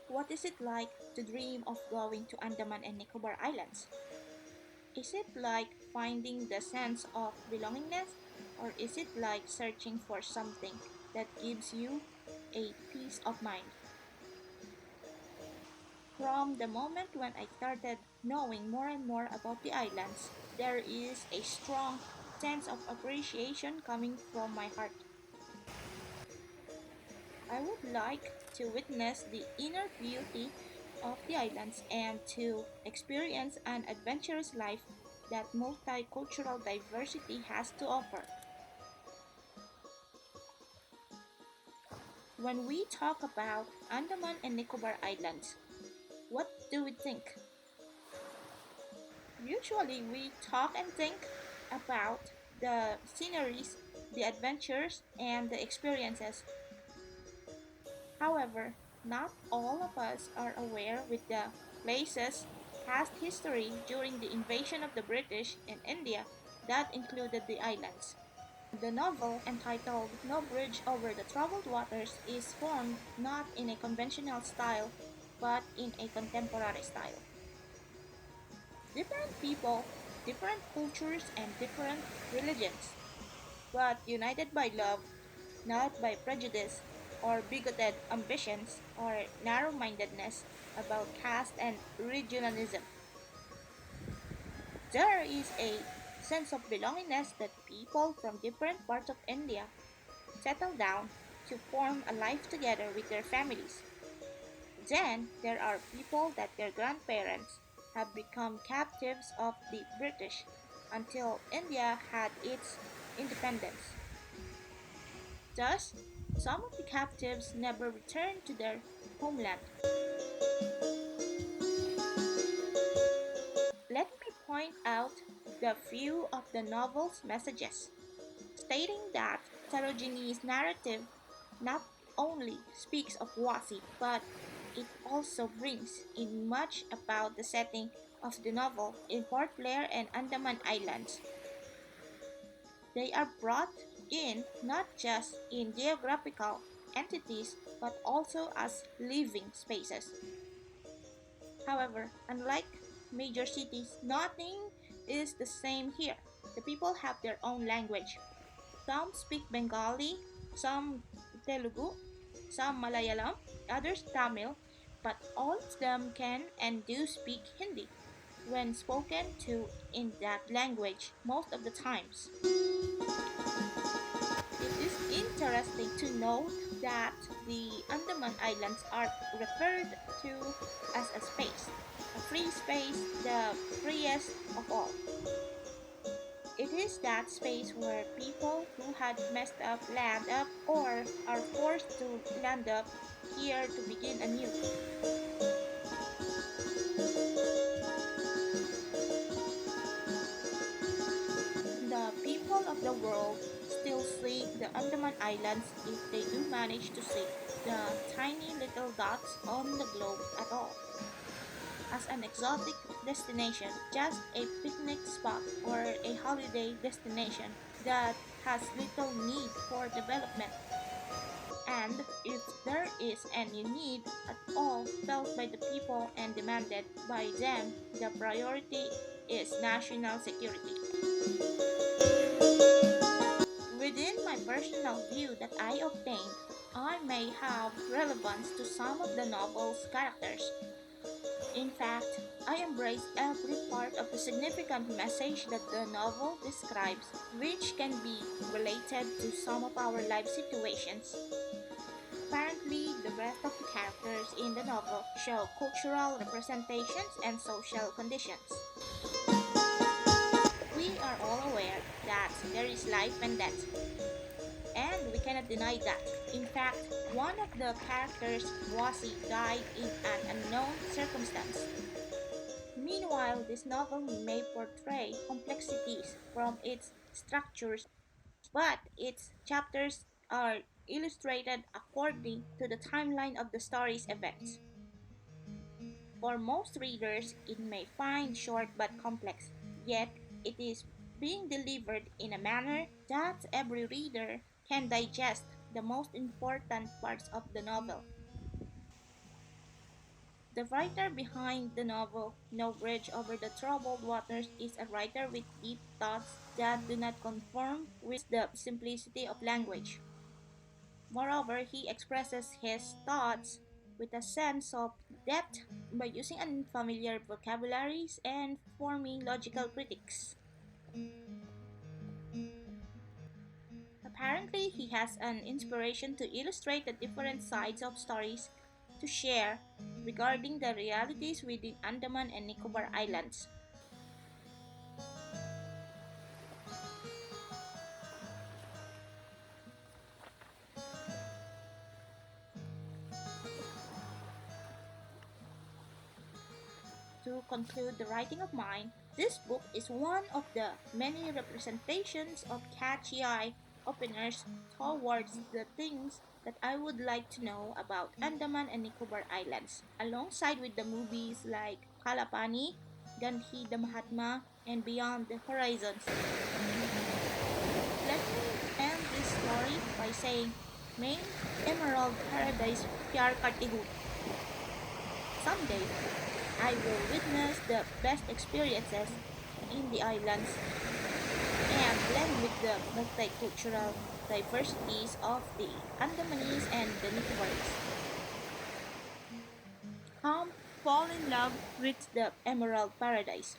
What is it like to dream of going to Andaman and Nicobar Islands? Is it like finding the sense of belongingness, or is it like searching for something that gives you a peace of mind? From the moment when I started knowing more and more about the islands, there is a strong sense of appreciation coming from my heart. I would like to witness the inner beauty of the islands and to experience an adventurous life that multicultural diversity has to offer. When we talk about Andaman and Nicobar Islands, what do we think? Usually, we talk and think about the sceneries, the adventures, and the experiences. However, not all of us are aware with the place's past history during the invasion of the British in India that included the islands. The novel, entitled No Bridge Over the Troubled Waters, is formed not in a conventional style but in a contemporary style. Different people, different cultures, and different religions, but united by love, not by prejudice or bigoted ambitions or narrow mindedness about caste and regionalism. There is a sense of belongingness that people from different parts of India settle down to form a life together with their families. Then there are people that their grandparents have become captives of the British until India had its independence. Thus, some of the captives never returned to their homeland. Let me point out the few of the novel's messages, stating that Sarojini's narrative not only speaks of Wasi, but it also brings in much about the setting of the novel in Port Blair and Andaman Islands. They are brought in not just in geographical entities but also as living spaces. However, unlike major cities, nothing is the same here. The people have their own language. Some speak Bengali, some Telugu, some Malayalam, others Tamil, but all of them can and do speak Hindi when spoken to in that language most of the times. It is interesting to note that the Andaman Islands are referred to as a space, a free space, the freest of all. It is that space where people who had messed up land up or are forced to land up here to begin anew. The people of the world still see the Andaman Islands if they do manage to see the tiny little dots on the globe at all, as an exotic destination, just a picnic spot or a holiday destination that has little need for development. And if there is any need at all felt by the people and demanded by them, the priority is national security. Within my personal view that I obtained, I may have relevance to some of the novel's characters. In fact, I embrace every part of the significant message that the novel describes, which can be related to some of our life situations. Apparently, the rest of the characters in the novel show cultural representations and social conditions. We are all aware that there is life and death, and we cannot deny that. In fact, one of the characters, Wasi, died in an unknown circumstance. Meanwhile, this novel may portray complexities from its structures, but its chapters are illustrated according to the timeline of the story's events. For most readers, it may find short but complex, yet it is being delivered in a manner that every reader can digest the most important parts of the novel. The writer behind the novel, No Bridge Over the Troubled Waters, is a writer with deep thoughts that do not conform with the simplicity of language. Moreover, he expresses his thoughts with a sense of depth by using unfamiliar vocabularies and forming logical critiques. Apparently, he has an inspiration to illustrate the different sides of stories to share regarding the realities within Andaman and Nicobar Islands. To conclude the writing of mine, this book is one of the many representations of catchy eye openers towards the things that I would like to know about Andaman and Nicobar Islands, alongside with the movies like Kalapani, Gandhi the Mahatma, and Beyond the Horizons. Let me end this story by saying, Main Emerald Paradise Pyaar Karte Hu. Someday, I will witness the best experiences in the islands and blend with the multicultural diversities of the Andamanese and the Nicobarese. Come fall in love with the Emerald Paradise.